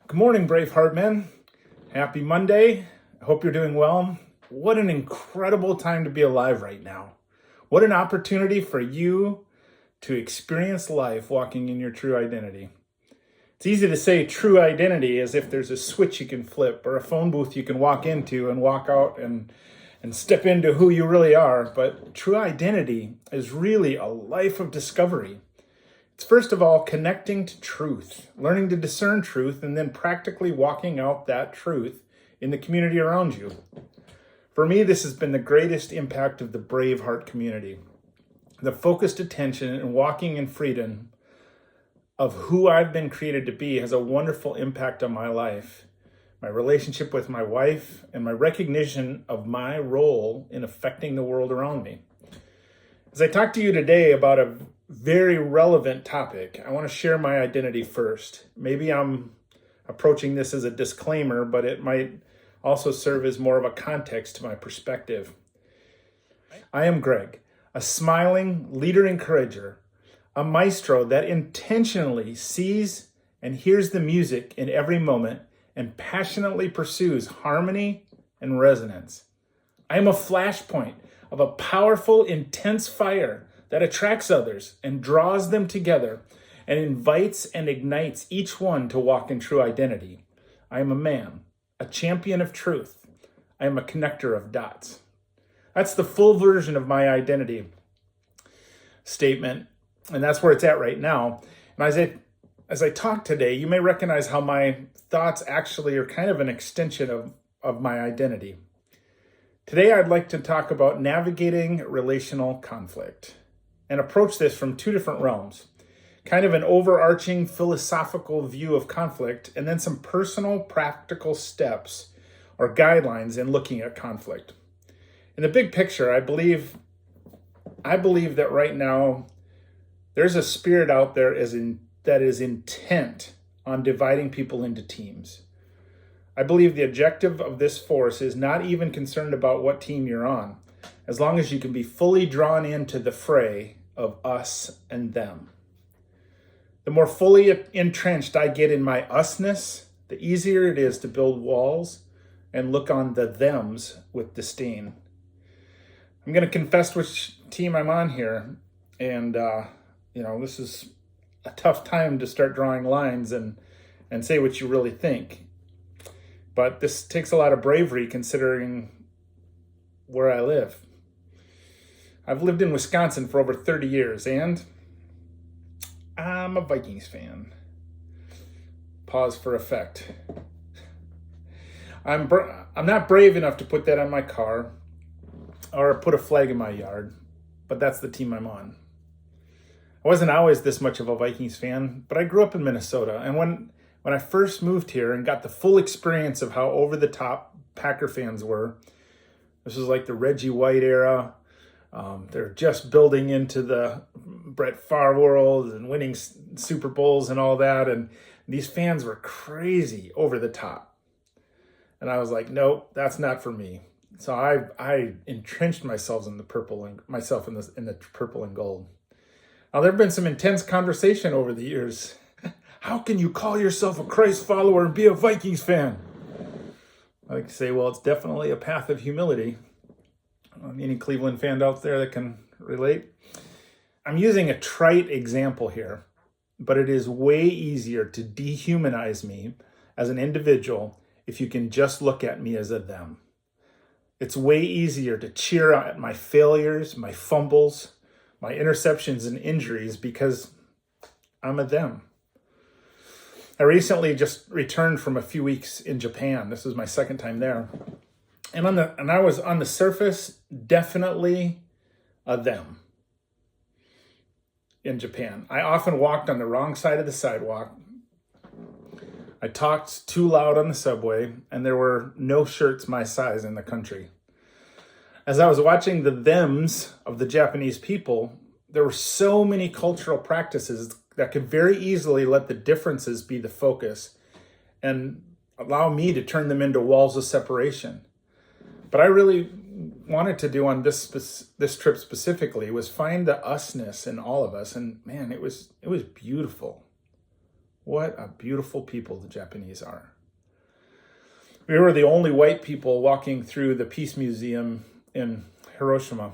Good morning, brave heartmen. Happy Monday. I hope you're doing well. What an incredible time to be alive right now. What an opportunity for you to experience life walking in your true identity. It's easy to say true identity as if there's a switch you can flip or a phone booth you can walk into and walk out and step into who you really are. But true identity is really a life of discovery. It's first of all connecting to truth, learning to discern truth, and then practically walking out that truth in the community around you. For me, this has been the greatest impact of the Brave Heart community. The focused attention and walking in freedom of who I've been created to be has a wonderful impact on my life, my relationship with my wife, and my recognition of my role in affecting the world around me. As I talk to you today about a very relevant topic, I want to share my identity first. Maybe I'm approaching this as a disclaimer, but it might also serve as more of a context to my perspective. I am Greg, a smiling leader encourager, a maestro that intentionally sees and hears the music in every moment and passionately pursues harmony and resonance. I am a flashpoint of a powerful, intense fire that attracts others and draws them together and invites and ignites each one to walk in true identity. I am a man, a champion of truth. I am a connector of dots. That's the full version of my identity statement, and that's where it's at right now. And as I talk today, you may recognize how my thoughts actually are kind of an extension of my identity. Today, I'd like to talk about navigating relational conflict and approach this from two different realms, kind of an overarching philosophical view of conflict, and then some personal practical steps or guidelines in looking at conflict. In the big picture, I believe that right now there's a spirit out there that is intent on dividing people into teams. I believe the objective of this force is not even concerned about what team you're on, as long as you can be fully drawn into the fray of us and them. The more fully entrenched I get in my usness, the easier it is to build walls and look on the thems with disdain. I'm going to confess which team I'm on here, and this is a tough time to start drawing lines and say what you really think. But this takes a lot of bravery considering where I live. I've lived in Wisconsin for over 30 years, and I'm a Vikings fan. Pause for effect. I'm not brave enough to put that on my car or put a flag in my yard, but that's the team I'm on. I wasn't always this much of a Vikings fan, but I grew up in Minnesota, and when I first moved here and got the full experience of how over-the-top Packer fans were, this was like the Reggie White era. They're just building into the Brett Favre world and winning Super Bowls and all that. And these fans were crazy over the top. And I was like, nope, that's not for me. So I entrenched myself in the purple and purple and gold. Now there have been some intense conversation over the years. How can you call yourself a Christ follower and be a Vikings fan? I like to say, well, it's definitely a path of humility. Any Cleveland fan out there that can relate? I'm using a trite example here, but it is way easier to dehumanize me as an individual if you can just look at me as a them. It's way easier to cheer at my failures, my fumbles, my interceptions and injuries because I'm a them. I recently just returned from a few weeks in Japan. This was my second time there. And I was on the surface definitely a them in Japan. I often walked on the wrong side of the sidewalk. I talked too loud on the subway, and there were no shirts my size in the country. As I was watching the thems of the Japanese people, there were so many cultural practices that could very easily let the differences be the focus and allow me to turn them into walls of separation. But I really wanted to do on this trip specifically was find the usness in all of us. And man, it was beautiful. What a beautiful people the Japanese are. We were the only white people walking through the Peace Museum in Hiroshima.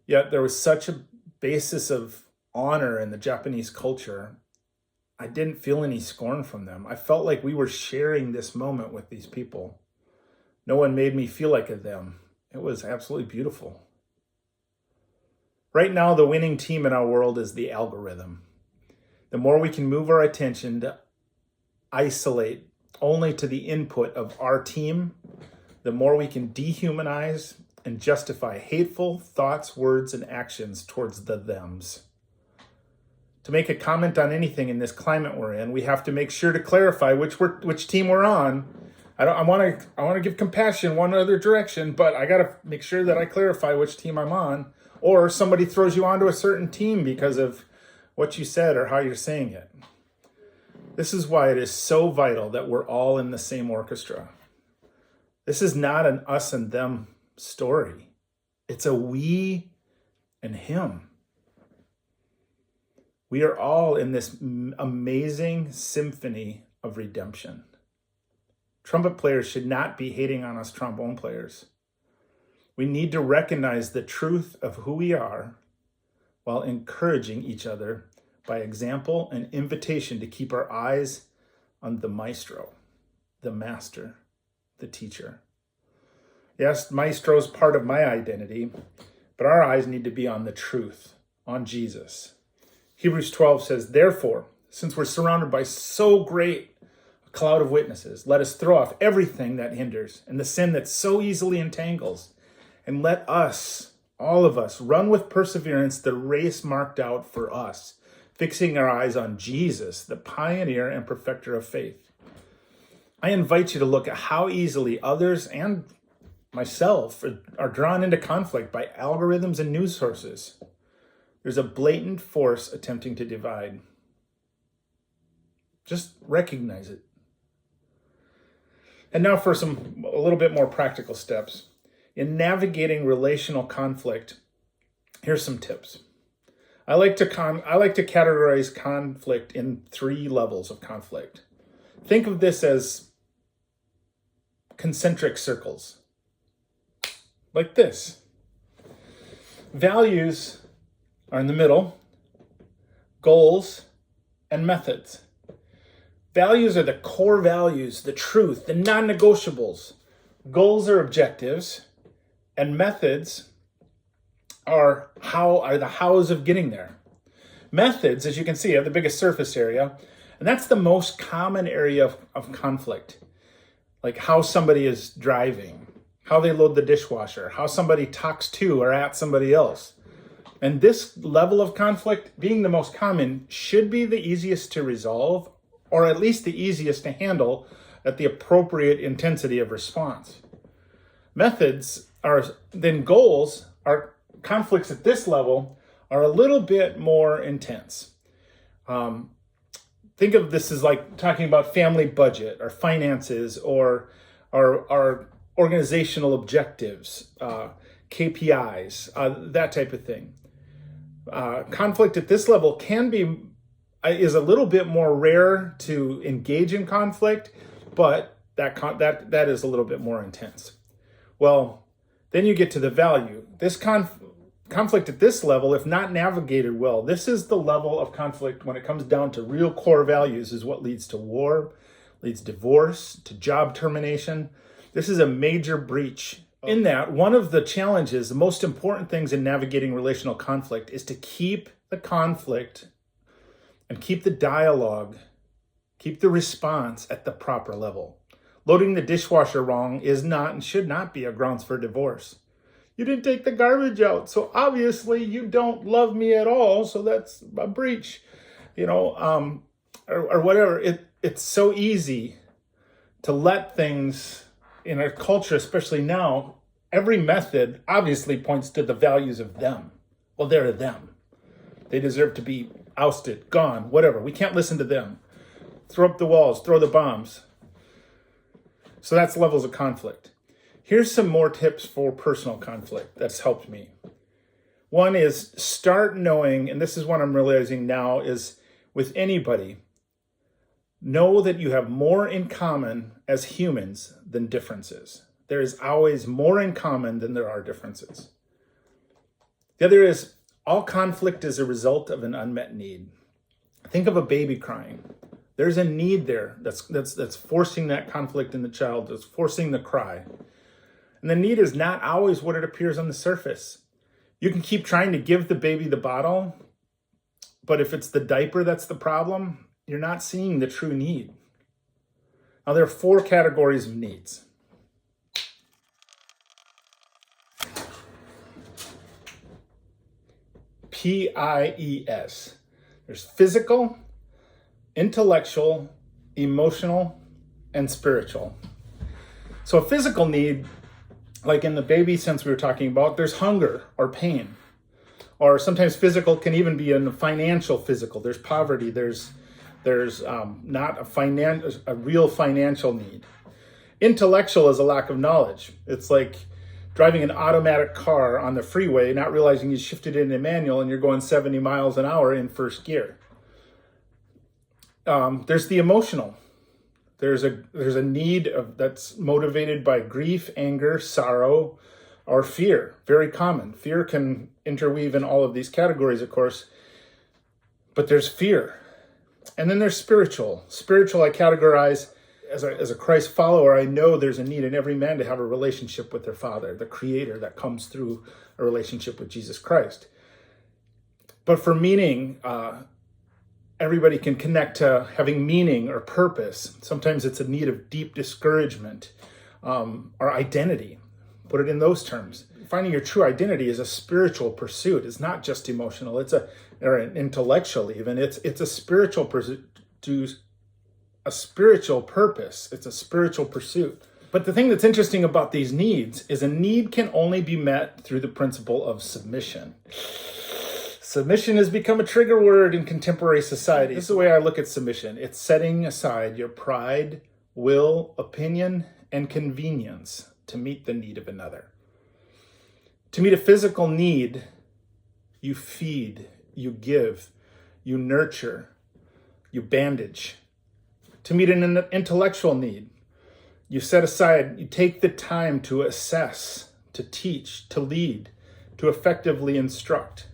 Yet there was such a basis of honor in the Japanese culture. I didn't feel any scorn from them. I felt like we were sharing this moment with these people. No one made me feel like a them. It was absolutely beautiful. Right now, the winning team in our world is the algorithm. The more we can move our attention to isolate only to the input of our team, the more we can dehumanize and justify hateful thoughts, words, and actions towards the thems. To make a comment on anything in this climate we're in, we have to make sure to clarify which team we're on. I want to give compassion one other direction, but I got to make sure that I clarify which team I'm on, or somebody throws you onto a certain team because of what you said or how you're saying it. This is why it is so vital that we're all in the same orchestra. This is not an us and them story. It's a we and him. We are all in this amazing symphony of redemption. Trumpet players should not be hating on us trombone players. We need to recognize the truth of who we are while encouraging each other by example and invitation to keep our eyes on the maestro, the master, the teacher. Yes, maestro is part of my identity, but our eyes need to be on the truth, on Jesus. Hebrews 12 says, therefore, since we're surrounded by so great a cloud of witnesses, let us throw off everything that hinders and the sin that so easily entangles, and let us, all of us, run with perseverance the race marked out for us, fixing our eyes on Jesus, the pioneer and perfecter of faith. I invite you to look at how easily others and myself are drawn into conflict by algorithms and news sources. There's a blatant force attempting to divide. Just recognize it. And now for a little bit more practical steps. In navigating relational conflict, here's some tips. I like to categorize conflict in 3 levels of conflict. Think of this as concentric circles, like this. Values are in the middle, goals, and methods. Values are the core values, the truth, the non-negotiables. Goals are objectives, and methods are the hows of getting there. Methods, as you can see, have the biggest surface area, and that's the most common area of conflict. Like how somebody is driving, how they load the dishwasher, how somebody talks to or at somebody else. And this level of conflict, being the most common, should be the easiest to resolve, or at least the easiest to handle at the appropriate intensity of response. Goals are conflicts at this level are a little bit more intense. Think of this as like talking about family budget or finances or our organizational objectives, KPIs, that type of thing. Conflict at this level is a little bit more rare to engage in conflict, but that is a little bit more intense. Well, then you get to the value. This conflict at this level, if not navigated well, this is the level of conflict when it comes down to real core values is what leads to war, leads to divorce, to job termination. This is a major breach. In that, one of the challenges, the most important things in navigating relational conflict is to keep the conflict and keep the dialogue, keep the response at the proper level. Loading the dishwasher wrong is not and should not be a grounds for divorce. You didn't take the garbage out, so obviously you don't love me at all, so that's a breach, or whatever. It's so easy to let things in our culture, especially now, every method obviously points to the values of them. Well, they're them. They deserve to be ousted, gone, whatever. We can't listen to them. Throw up the walls, throw the bombs. So that's levels of conflict. Here's some more tips for personal conflict that's helped me. One is start knowing, and this is what I'm realizing now, is with anybody, know that you have more in common as humans than differences. There is always more in common than there are differences. The other is, all conflict is a result of an unmet need. Think of a baby crying. There's a need there that's forcing that conflict in the child, that's forcing the cry. And the need is not always what it appears on the surface. You can keep trying to give the baby the bottle, but if it's the diaper that's the problem, you're not seeing the true need. Now, there are 4 categories of needs. PIES. There's physical, intellectual, emotional, and spiritual. So a physical need, like in the baby sense we were talking about, there's hunger or pain. Or sometimes physical can even be a financial physical. There's poverty, there's not a real financial need. Intellectual is a lack of knowledge. It's like driving an automatic car on the freeway, not realizing you shifted it into manual and you're going 70 miles an hour in first gear. There's the emotional. There's a need that's motivated by grief, anger, sorrow, or fear. Very common. Fear can interweave in all of these categories, of course, but there's fear. And then there's spiritual. Spiritual I categorize as a Christ follower. I know there's a need in every man to have a relationship with their Father, the Creator, that comes through a relationship with Jesus Christ. But for meaning, everybody can connect to having meaning or purpose. Sometimes it's a need of deep discouragement or identity. Put it in those terms. Finding your true identity is a spiritual pursuit. It's not just emotional. Or an intellectual even. It's a spiritual pursuit. A spiritual purpose. It's a spiritual pursuit. But the thing that's interesting about these needs is a need can only be met through the principle of submission. Submission has become a trigger word in contemporary society. This is the way I look at submission. It's setting aside your pride, will, opinion, and convenience to meet the need of another. To meet a physical need, you feed, you give, you nurture, you bandage. To meet an intellectual need, you set aside, you take the time to assess, to teach, to lead, to effectively instruct.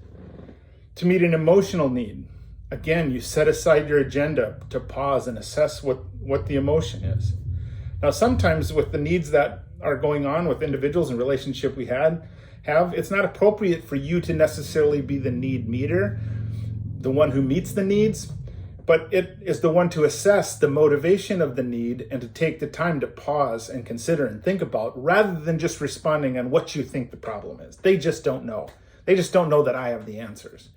To meet an emotional need, again, you set aside your agenda to pause and assess what the emotion is. Now, sometimes with the needs that are going on with individuals and relationship we have, it's not appropriate for you to necessarily be the need meter, the one who meets the needs, but it is the one to assess the motivation of the need and to take the time to pause and consider and think about, rather than just responding on what you think the problem is. They just don't know. They just don't know that I have the answers.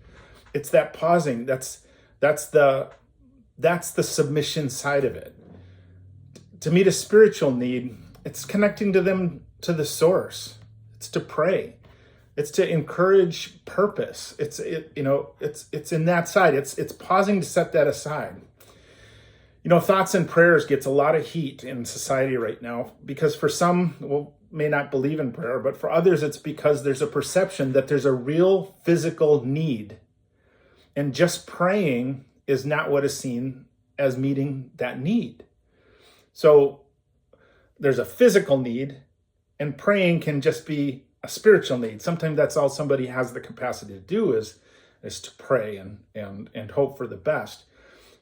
It's that pausing. That's the submission side of it. To meet a spiritual need, it's connecting to them, to the source. It's to pray. It's to encourage purpose. It's in that side. It's pausing to set that aside. Thoughts and prayers gets a lot of heat in society right now because for some, may not believe in prayer, but for others, it's because there's a perception that there's a real physical need. And just praying is not what is seen as meeting that need. So there's a physical need, and praying can just be a spiritual need. Sometimes that's all somebody has the capacity to do is to pray and hope for the best.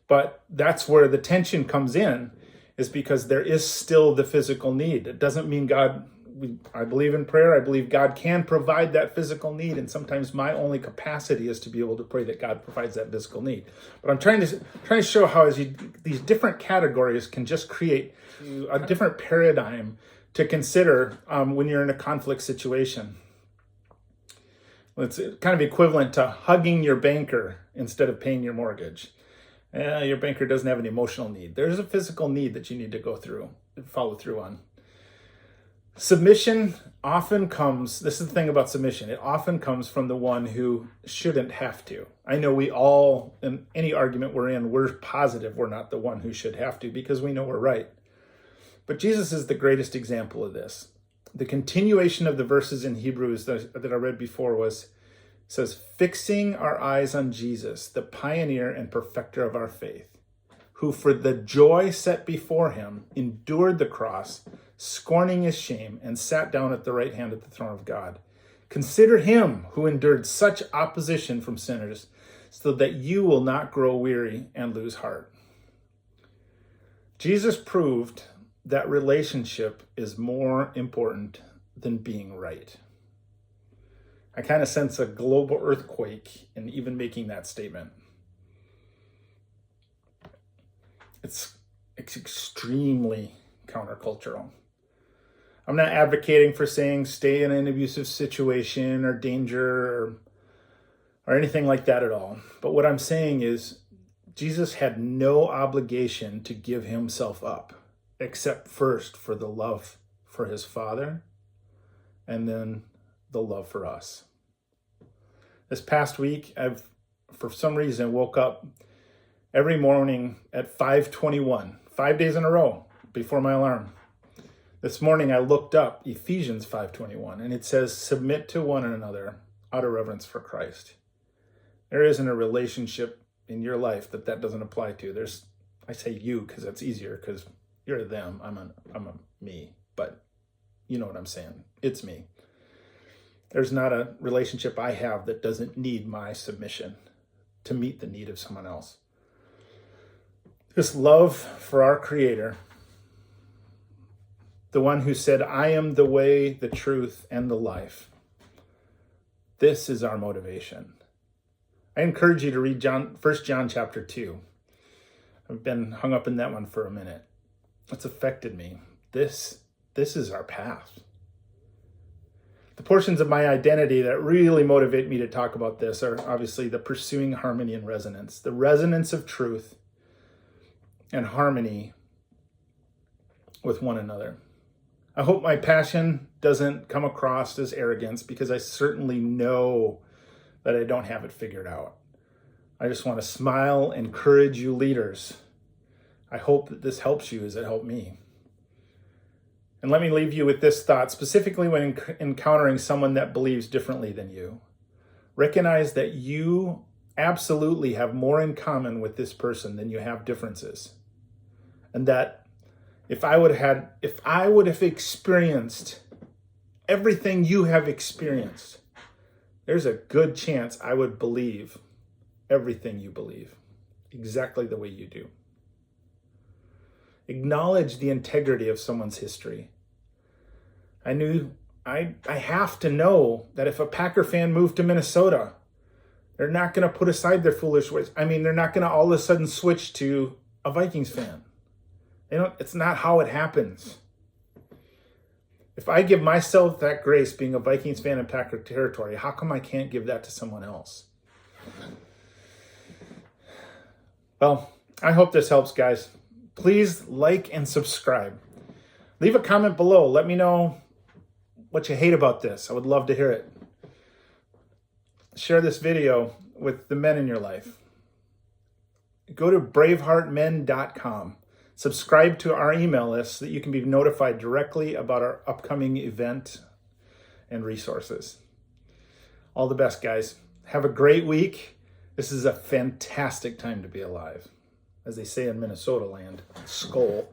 But that's where the tension comes in, is because there is still the physical need. It doesn't mean I believe in prayer. I believe God can provide that physical need. And sometimes my only capacity is to be able to pray that God provides that physical need. But I'm trying to show how these different categories can just create a different paradigm to consider when you're in a conflict situation. It's kind of equivalent to hugging your banker instead of paying your mortgage. Your banker doesn't have an emotional need. There's a physical need that you need to follow through on. Submission often comes, this is the thing about submission, it often comes from the one who shouldn't have to. I know we all, in any argument we're in, we're positive we're not the one who should have to because we know we're right. But Jesus is the greatest example of this. The continuation of the verses in Hebrews that I read before was, says, fixing our eyes on Jesus, the pioneer and perfecter of our faith, who for the joy set before him endured the cross, scorning his shame, and sat down at the right hand of the throne of God. Consider him who endured such opposition from sinners, so that you will not grow weary and lose heart. Jesus proved that relationship is more important than being right. I kind of sense a global earthquake in even making that statement. It's extremely countercultural. I'm not advocating for saying stay in an abusive situation or danger or anything like that at all. But what I'm saying is Jesus had no obligation to give himself up, except first for the love for his Father and then the love for us. This past week, I've, for some reason, woke up every morning at 5:21, 5 days in a row before my alarm. This morning, I looked up Ephesians 5:21, and it says, submit to one another out of reverence for Christ. There isn't a relationship in your life that doesn't apply to. I say you because that's easier because you're them. I'm a me, but you know what I'm saying. It's me. There's not a relationship I have that doesn't need my submission to meet the need of someone else. This love for our Creator, the one who said, I am the way, the truth, and the life. This is our motivation. I encourage you to read 1 John chapter 2. I've been hung up in that one for a minute. It's affected me. This is our path. The portions of my identity that really motivate me to talk about this are obviously the pursuing harmony and resonance, the resonance of truth and harmony with one another. I hope my passion doesn't come across as arrogance because I certainly know that I don't have it figured out. I just want to smile, encourage you leaders. I hope that this helps you as it helped me. And let me leave you with this thought, specifically when encountering someone that believes differently than you. Recognize that you absolutely have more in common with this person than you have differences. And that if I would have experienced everything you have experienced, there's a good chance I would believe everything you believe, exactly the way you do. Acknowledge the integrity of someone's history. I have to know that if a Packer fan moved to Minnesota, they're not going to put aside their foolish ways. They're not going to all of a sudden switch to a Vikings fan. It's not how it happens. If I give myself that grace being a Vikings fan in Packer territory, how come I can't give that to someone else? Well, I hope this helps, guys. Please like and subscribe. Leave a comment below. Let me know what you hate about this. I would love to hear it. Share this video with the men in your life. Go to braveheartmen.com. Subscribe to our email list so that you can be notified directly about our upcoming event and resources. All the best, guys. Have a great week. This is a fantastic time to be alive. As they say in Minnesota land, Skol.